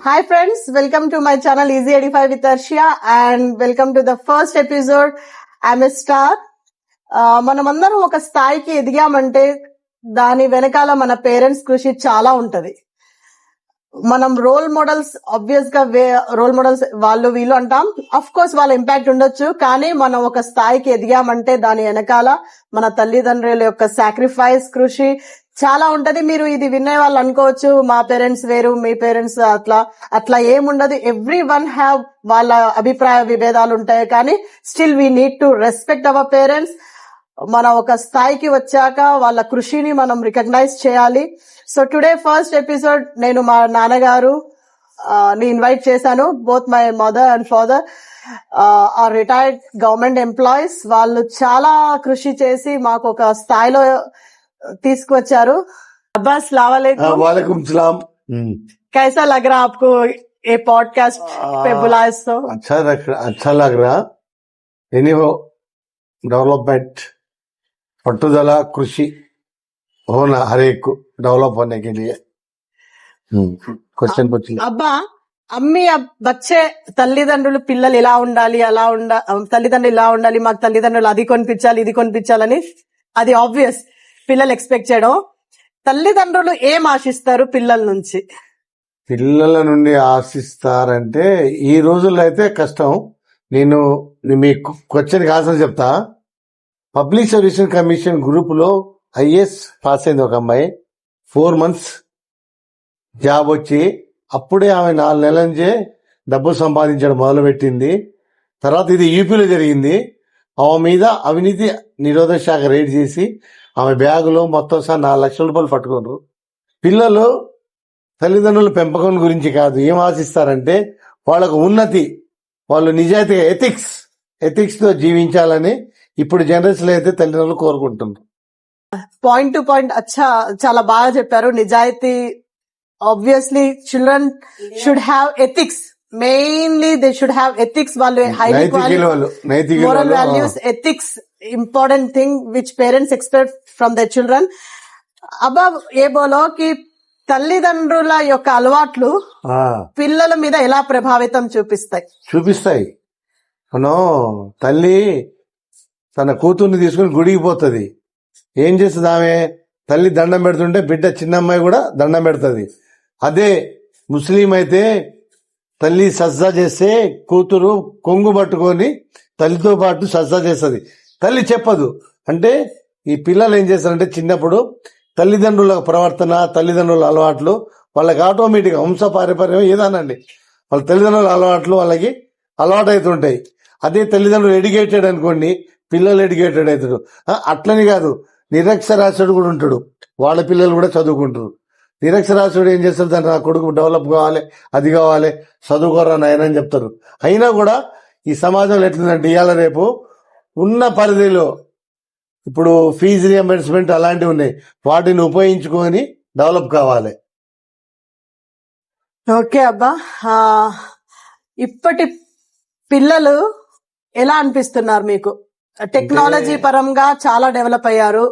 Hi friends, welcome to my channel Easy 85 with Arshia and welcome to the first episode. I'm a star. మనమందరం ఒక స్థాయికి ఎదిగామంటే దాని వెనకాల మన పేరెంట్స్ కృషి చాలా ఉంటది. మనం రోల్ మోడల్స్ ఆబ్వియస్ గా రోల్ మోడల్స్ వాళ్ళు వీళ్ళు అంటాం. అఫ్ కోర్స్ వాళ్ళ ఇంపాక్ట్ ఉండొచ్చు, కానీ మనం ఒక స్థాయికి ఎదిగామంటే దాని వెనకాల మన తల్లిదండ్రుల యొక్క సాక్రిఫైస్ కృషి చాలా ఉంటది. మీరు ఇది వినే వాళ్ళు అనుకోవచ్చు మా పేరెంట్స్ వేరు మీ పేరెంట్స్ అట్లా ఏముండదు. ఎవ్రీ వన్ హ్యావ్ వాళ్ళ అభిప్రాయ విభేదాలు ఉంటాయి, కానీ still we need to respect our parents. మనం ఒక స్థాయికి వచ్చాక వాళ్ళ కృషిని మనం రికగ్నైజ్ చేయాలి. సో టుడే ఫస్ట్ ఎపిసోడ్ నేను మా నాన్నగారు ని ఇన్వైట్ చేశాను. Both my mother and father are retired government employees. వాళ్ళు చాలా కృషి చేసి మాకు ఒక స్థాయిలో తీసుకువచ్చారు. అబ్బా अस्सलाम वालेकुम. वालेकुम सलाम. कैसा लग रहा आपको ये पॉडकास्ट पे बुलाए? तो अच्छा लग रहा. एनी डेवलपमेंट पट्टुदला कृषि होना हर एक डेवलप होने के लिए. क्वेश्चन पूछिए. అబ్బా అమ్మి వచ్చే తల్లిదండ్రులు పిల్లలు ఇలా ఉండాలి అలా తల్లిదండ్రులు ఇలా ఉండాలి, మాకు తల్లిదండ్రులు అది కొనిపించాలి ఇది కొనిపించాలని అది ఆబ్వియస్ పిల్లలు ఎక్స్పెక్ట్ చేయడం. తల్లిదండ్రులు ఏం ఆశిస్తారు పిల్లల నుంచి? పిల్లల నుండి ఆశిస్తారంటే ఈ రోజుల్లో అయితే కష్టం. నేను మీ క్వశ్చన్ ఆన్సర్ చెప్తా. పబ్లిక్ సర్వీస్ కమిషన్ గ్రూప్ లో ఐఏఎస్ పాస్ అయింది ఒక అమ్మాయి. 4 months జాబ్ వచ్చి అప్పుడే ఆమె 4 నెలల నుంచే డబ్బు సంపాదించడం మొదలు పెట్టింది. తర్వాత ఇది యూపీలో జరిగింది. ఆమె మీద అవినీతి నిరోధక శాఖ రైడ్ చేసి ఆమె బ్యాగులో మొత్తం 4 లక్షల రూపాయలు పట్టుకున్నారు. పిల్లలు తల్లిదండ్రుల పెంపకం గురించి కాదు, ఏం ఆశిస్తారంటే వాళ్ళకు ఉన్నతి, వాళ్ళు నిజాయితీగా ఎథిక్స్ తో జీవించాలని ఇప్పుడు జనరేషన్ అయితే తల్లిదండ్రులు కోరుకుంటున్నారు. పాయింట్ టు పాయింట్ చాలా బాగా చెప్పారు. నిజాయితీ obviously children should have ethics. Mainly they should have ethics. వాళ్ళు నైతిక moral values, ethics important thing which parents expect from the children. అబ్బా ఏ బోలో కి తల్లిదండ్రుల యొక్క అలవాట్లు పిల్లల మీద ఎలా ప్రభావితం చూపిస్తాయి. మనం తల్లి తన కూతుర్ని తీసుకుని గుడికి పోతుంది. ఏం చేస్తుంది ఆమె? తల్లి దండం పెడుతుంటే బిడ్డ చిన్నమ్మాయి కూడా దండం పెడుతుంది. అదే ముస్లిం అయితే తల్లి సజ్జా చేస్తే కూతురు కొంగు పట్టుకొని తల్లితో పాటు సజ్జా చేస్తుంది. తల్లి చెప్పదు. అంటే ఈ పిల్లలు ఏం చేస్తారంటే చిన్నప్పుడు తల్లిదండ్రుల ప్రవర్తన, తల్లిదండ్రుల అలవాట్లు వాళ్ళకి ఆటోమేటిక్ వంశ పారంపర్యం ఏదానండి వాళ్ళ తల్లిదండ్రుల అలవాట్లు వాళ్ళకి అలవాటు అవుతుంటాయి. అదే తల్లిదండ్రులు ఎడ్యుకేటెడ్ అనుకోండి, పిల్లలు ఎడ్యుకేటెడ్ అవుతాడు. అట్లని కాదు, నిరక్షరాస్యుడు కూడా ఉంటాడు, వాళ్ళ పిల్లలు కూడా చదువుకుంటారు. నిరక్షరాస్యుడు ఏం చేస్తారు? దాన్ని నా కొడుకు డెవలప్ కావాలి, అది కావాలి, చదువుకోరా నాయన అని చెప్తారు. అయినా కూడా ఈ సమాజంలో ఎట్లుందంటే ఇవాళ రేపు ఉన్న పరిధిలో ఇప్పుడు ఫీజు రియంబర్స్మెంట్ అలాంటివి ఉన్నాయి, వాటిని ఉపయోగించుకొని డెవలప్ కావాలి. ఓకే అబ్బా, ఇప్పటి పిల్లలు ఎలా అనిపిస్తున్నారు మీకు? టెక్నాలజీ పరంగా చాలా డెవలప్ అయ్యారు,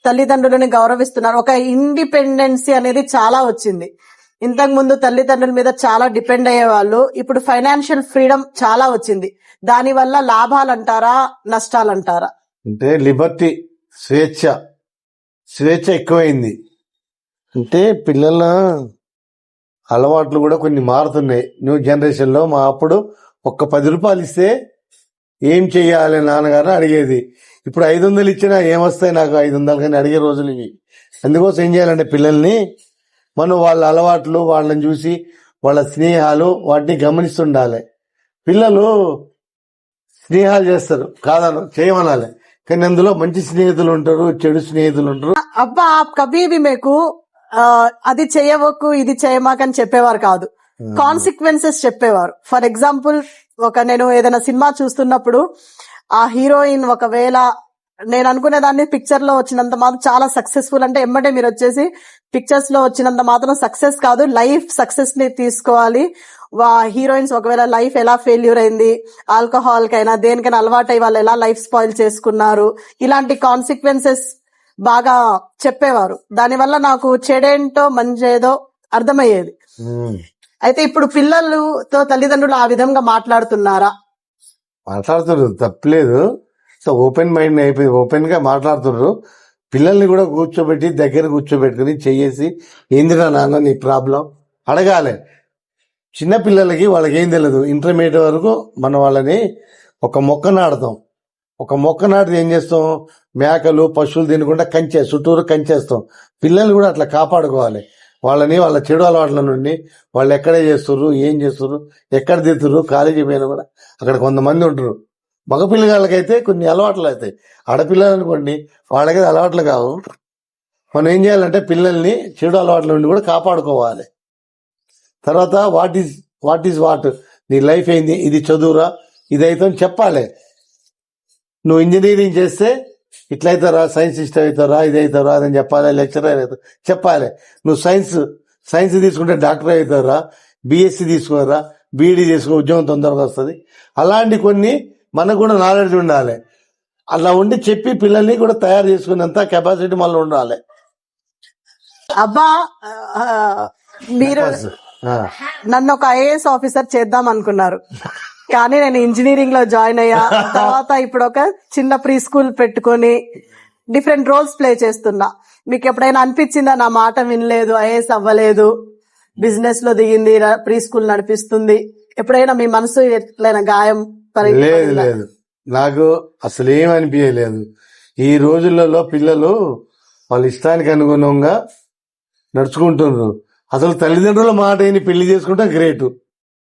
తల్లిదండ్రులని గౌరవిస్తున్నారు, ఒక ఇండిపెండెన్సీ అనేది చాలా వచ్చింది. ఇంతకు ముందు తల్లిదండ్రుల మీద చాలా డిపెండ్ అయ్యే వాళ్ళు, ఇప్పుడు ఫైనాన్షియల్ ఫ్రీడమ్ చాలా వచ్చింది. దాని వల్ల లాభాలంటారా నష్టాలంటారా? అంటే లిబర్టీ, స్వేచ్ఛ ఎక్కువైంది. అంటే పిల్లల అలవాట్లు కూడా కొన్ని మారుతున్నాయి న్యూ జనరేషన్ లో. మా అప్పుడు ఒక్క 10 రూపాయలు ఇస్తే ఏం చెయ్యాలి నాన్నగారు అడిగేది. ఇప్పుడు 500 ఇచ్చినా ఏమొస్తాయి నాకు 500 కానీ అడిగే రోజులు ఇవి. అందుకోసం ఏం చేయాలంటే పిల్లల్ని మనం వాళ్ళ అలవాట్లు, వాళ్ళని చూసి వాళ్ళ స్నేహాలు వాటిని గమనిస్తుండాలి. పిల్లలు స్నేహాలు చేస్తారు కాదను, చేయమనాలి, కానీ అందులో మంచి స్నేహితులు ఉంటారు, చెడు స్నేహితులు ఉంటారు. అబ్బా కభీ మీకు అది చేయవకు ఇది చేయమాకని చెప్పేవారు కాదు, కాన్సిక్వెన్సెస్ చెప్పేవారు. ఫర్ ఎగ్జాంపుల్ నేను ఏదైనా సినిమా చూస్తున్నప్పుడు ఆ హీరోయిన్ ఒకవేళ నేను అనుకునేదాన్ని పిక్చర్ లో వచ్చినంత మాత్రం చాలా సక్సెస్ఫుల్ అంటే ఎమ్మటే మీరు వచ్చేసి పిక్చర్స్ లో వచ్చినంత మాత్రం సక్సెస్ కాదు, లైఫ్ సక్సెస్ ని తీసుకోవాలి. హీరోయిన్స్ ఒకవేళ లైఫ్ ఎలా ఫెయిల్యూర్ అయింది, ఆల్కహాల్ కైనా దేనికైనా అలవాటు అయ్యి వాళ్ళు ఎలా లైఫ్ స్పాయిల్ చేసుకున్నారు, ఇలాంటి కాన్సిక్వెన్సెస్ బాగా చెప్పేవారు. దానివల్ల నాకు చెడేంటో మంచేదో అర్థమయ్యేది. అయితే ఇప్పుడు పిల్లలతో తల్లిదండ్రులు ఆ విధంగా మాట్లాడుతున్నారా? మాట్లాడుతున్నారు, తప్పలేదు. సో ఓపెన్ మైండ్ అయిపోయి ఓపెన్ గా మాట్లాడుతున్నారు. పిల్లల్ని కూడా కూర్చోబెట్టి దగ్గర కూర్చోబెట్టుకుని చెయ్యేసి ఏందిరా నాన్న నీ ప్రాబ్లం అడగాలి. చిన్న పిల్లలకి వాళ్ళకి ఏం తెలియదు. ఇంటర్మీడియట్ వరకు మనం వాళ్ళని ఒక మొక్క నాటుతాం. ఒక మొక్క నాటితే ఏం చేస్తాం, మేకలు పశువులు తినకుండా కంచే చుట్టూరు కంచేస్తాం. పిల్లల్ని కూడా అట్లా కాపాడుకోవాలి. వాళ్ళని వాళ్ళ చెడు అలవాట్ల నుండి వాళ్ళు ఎక్కడ చేస్తుర్రు, ఏం చేస్తుర్రు, ఎక్కడ తిరుగుతుర్రు. కాలేజీ పోయినా కూడా అక్కడ కొంతమంది ఉంటారు. మగ పిల్లగాళ్ళకైతే కొన్ని అలవాట్లు అవుతాయి. ఆడపిల్లలు అనుకోండి, వాళ్ళకైతే అలవాట్లు కావు. మనం ఏం చేయాలంటే పిల్లల్ని చెడు అలవాట్ల నుండి కూడా కాపాడుకోవాలి. తర్వాత వాట్ ఈజ్ వాట్, నీ లైఫ్ ఏంది, ఇది చదువురా, ఇదైతే చెప్పాలి. నువ్వు ఇంజనీరింగ్ చేస్తే ఇట్లయితారా, సైన్స్ ఇష్టం అవుతారా, ఇది అవుతారా అని చెప్పాలి. లెక్చరర్ అవుతారా చెప్పాలి. నువ్వు సైన్స్ తీసుకుంటే డాక్టర్ అవుతారా, బీఎస్సీ తీసుకోరా, బీఈడీ తీసుకో, ఉద్యోగం తొందరగా వస్తుంది. అలాంటి కొన్ని మనకు కూడా నాలెడ్జ్ ఉండాలి. అలా ఉండి చెప్పి పిల్లల్ని కూడా తయారు చేసుకునేంత కెపాసిటీ మళ్ళీ ఉండాలి. అబ్బా, ఆ, మీరు నన్ను ఒక ఐఏఎస్ ఆఫీసర్ చేద్దాం అనుకున్నారు, కానీ నేను ఇంజనీరింగ్ లో జాయిన్ అయ్యా. తర్వాత ఇప్పుడు ఒక చిన్న ప్రీ స్కూల్ పెట్టుకొని డిఫరెంట్ రోల్స్ ప్లే చేస్తున్నా. మీకు ఎప్పుడైనా అనిపించిందా నా మాట వినలేదు, ఐఏఎస్ అవ్వలేదు, బిజినెస్ లో దిగింది, ప్రీ స్కూల్ నడిపిస్తుంది? ఎప్పుడైనా మీ మనసు ఎట్లయినా గాయం లేదు లేదు, నాకు అసలు ఏమనిపించలేదు. ఈ రోజులలో పిల్లలు వాళ్ళ ఇష్టానికి అనుగుణంగా నడుచుకుంటున్నారు. అసలు తల్లిదండ్రుల మాట అయిన పెళ్లి చేసుకుంటే గ్రేట్.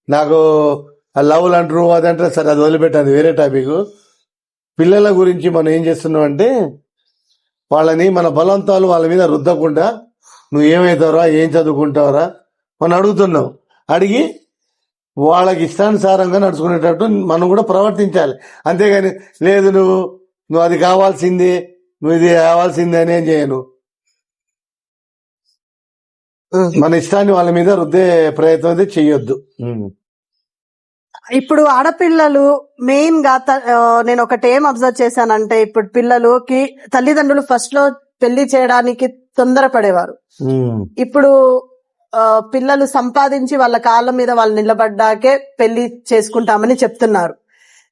నాకు లవ్లు అంటారు అదంటారు, సరే అది వదిలిపెట్టాలి, వేరే టాపిక్. పిల్లల గురించి మనం ఏం చేస్తున్నాం అంటే వాళ్ళని మన బలవంతాలు వాళ్ళ మీద రుద్దకుండా నువ్వు ఏమవుతావురా, ఏం చదువుకుంటావురా మనం అడుగుతున్నాం. అడిగి వాళ్ళకి ఇష్టానుసారంగా నడుచుకునేటట్టు మనం కూడా ప్రవర్తించాలి. అంతేగాని లేదు నువ్వు అది కావాల్సిందే, నువ్వు ఇది కావాల్సిందే అని ఏం చేయను. మన ఇష్టాన్ని వాళ్ళ మీద రుద్దే ప్రయత్నం అయితే చెయ్యొద్దు. ఇప్పుడు ఆడపిల్లలు మెయిన్ గా నేను ఒకటి ఏం అబ్జర్వ్ చేశానంటే, ఇప్పుడు పిల్లలకి తల్లిదండ్రులు ఫస్ట్ లో పెళ్లి చేయడానికి తొందరపడేవారు. ఇప్పుడు పిల్లలు సంపాదించి వాళ్ళ కాళ్ళ మీద వాళ్ళు నిలబడ్డాకే పెళ్లి చేసుకుంటామని చెప్తున్నారు.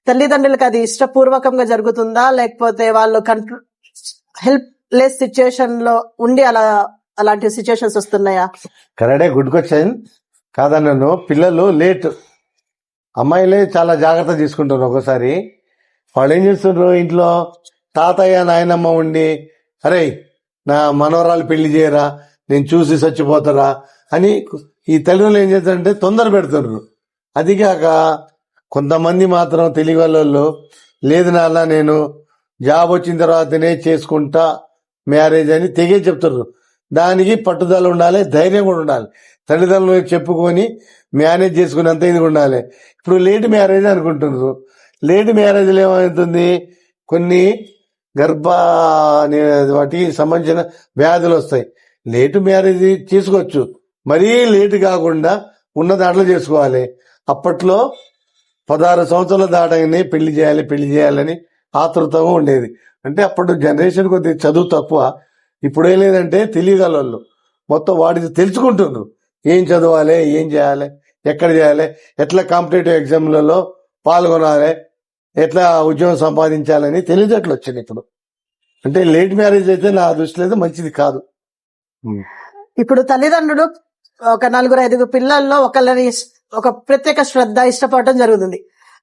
తల్లిదండ్రులకు అది ఇష్టపూర్వకంగా జరుగుతుందా, లేకపోతే వాళ్ళు హెల్ప్ లెస్ సిచ్యుయేషన్ లో ఉండి అలాంటి సిచ్యుయేషన్స్ వస్తున్నాయా? కరెక్టే, గుడ్ క్వశ్చన్. కాదన్నాను. పిల్లలు లేట్, అమ్మాయిలే చాలా జాగ్రత్త తీసుకుంటారు. ఒకసారి వాళ్ళు ఏం చేస్తుండ్రు, ఇంట్లో తాతయ్య నాయనమ్మ ఉండి అరే నా మనవరాలు పెళ్లి చేయరా, నేను చూసి చచ్చిపోతారా అని ఈ తల్లిదండ్రులు ఏం చేస్తారంటే తొందర పెడుతున్నారు. అది కాక కొంతమంది మాత్రం తెలివి వాళ్ళు, లేదు నాన్న నేను జాబ్ వచ్చిన తర్వాతనే చేసుకుంటా మ్యారేజ్ అని తెగే చెప్తారు. దానికి పట్టుదల ఉండాలి, ధైర్యం కూడా ఉండాలి. తల్లిదండ్రులు చెప్పుకొని మేనేజ్ చేసుకునేంత ఇది ఉండాలి. ఇప్పుడు లేట్ మ్యారేజ్ అనుకుంటున్నారు. లేట్ మ్యారేజ్లో ఏమవుతుంది, కొన్ని వాటికి సంబంధించిన వ్యాధులు వస్తాయి. లేటు మ్యారేజ్ చేసుకోవచ్చు, మరీ లేటు కాకుండా ఉన్న దాంట్లో చేసుకోవాలి. అప్పట్లో 16 సంవత్సరాలు దాటగానే పెళ్లి చేయాలని ఆతృతంగా ఉండేది. అంటే అప్పుడు జనరేషన్ కొద్దిగా చదువు తక్కువ. ఇప్పుడు ఏం లేదంటే తెలియగలవాళ్ళు మొత్తం వాటిని తెలుసుకుంటున్నారు. ఏం చదవాలి, ఏం చేయాలి, ఎక్కడ చేయాలి, ఎట్లా కాంపిటేటివ్ ఎగ్జామ్లలో పాల్గొనాలి, ఎట్లా ఉద్యోగం సంపాదించాలని తెలియజేట్లు వచ్చింది ఇప్పుడు. అంటే లేట్ మ్యారేజ్ అయితే నా దృష్టిలో అయితే మంచిది కాదు. ఇప్పుడు తల్లిదండ్రులు ఒక 4-5 పిల్లల్లో ఒకళ్ళని ఒక ప్రత్యేక శ్రద్ధ ఇష్టపడటం జరుగుతుంది.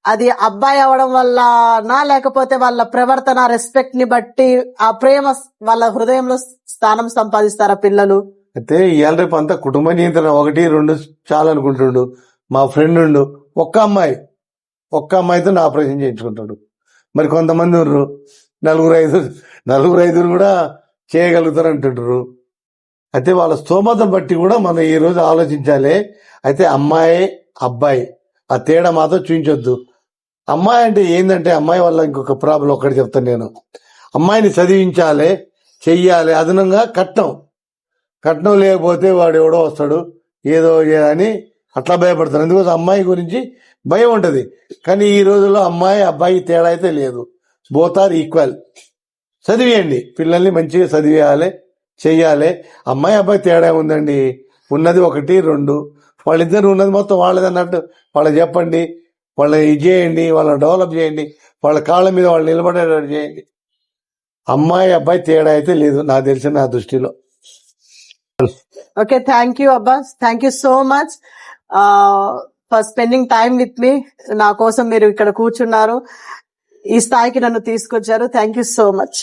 అది అబ్బాయి అవడం వల్లనా, లేకపోతే వాళ్ళ ప్రవర్తన రెస్పెక్ట్ ని బట్టి ఆ ప్రేమ వాళ్ళ హృదయంలో స్థానం సంపాదిస్తారా పిల్లలు? అయితే ఇవాళ రేపు అంతా కుటుంబ నియంత్రణ 1-2 చాలనుకుంటుండు. మా ఫ్రెండ్ ఒక్క అమ్మాయితో నా ఆపరేషన్ చేయించుకుంటాడు. మరి కొంతమంది ఉన్నారు 4-5 కూడా చేయగలుగుతారు అంటుంటారు. అయితే వాళ్ళ స్తోమతను బట్టి కూడా మనం ఈ రోజు ఆలోచించాలి. అయితే అమ్మాయి అబ్బాయి ఆ తేడా మాత్రం చూపించొద్దు. అమ్మాయి అంటే ఏంటంటే, అమ్మాయి వల్ల ఇంకొక ప్రాబ్లం ఒకటి చెప్తాను నేను. అమ్మాయిని చదివించాలి, చెయ్యాలి, అదనంగా కట్నం లేకపోతే వాడు ఎవడో వస్తాడు ఏదో అని అట్లా భయపడతారు. ఎందుకోసం అమ్మాయి గురించి భయం ఉంటది. కానీ ఈ రోజుల్లో అమ్మాయి అబ్బాయి తేడా అయితే లేదు, బోత్ ఆర్ ఈక్వల్. చదివేయండి, పిల్లల్ని మంచిగా చదివేయాలి, చెయ్యాలి. అమ్మాయి అబ్బాయి తేడా ఉందండి, ఉన్నది 1-2. వాళ్ళిద్దరు ఉన్నది మొత్తం వాళ్ళది అన్నట్టు వాళ్ళకి చెప్పండి, వాళ్ళని ఇది చేయండి, వాళ్ళని డెవలప్ చేయండి, వాళ్ళ కాళ్ళ మీద వాళ్ళు నిలబడేటట్టు చేయండి. అమ్మాయి అబ్బాయి తేడా అయితే లేదు నాకు తెలిసిన నా దృష్టిలో. Okay, thank you Abbas, thank you so much for spending time with me. నా కోసం మీరు ఇక్కడ కూర్చున్నారు, ఈ స్థాయికి నన్ను తీసుకొచ్చారు. Thank you so much.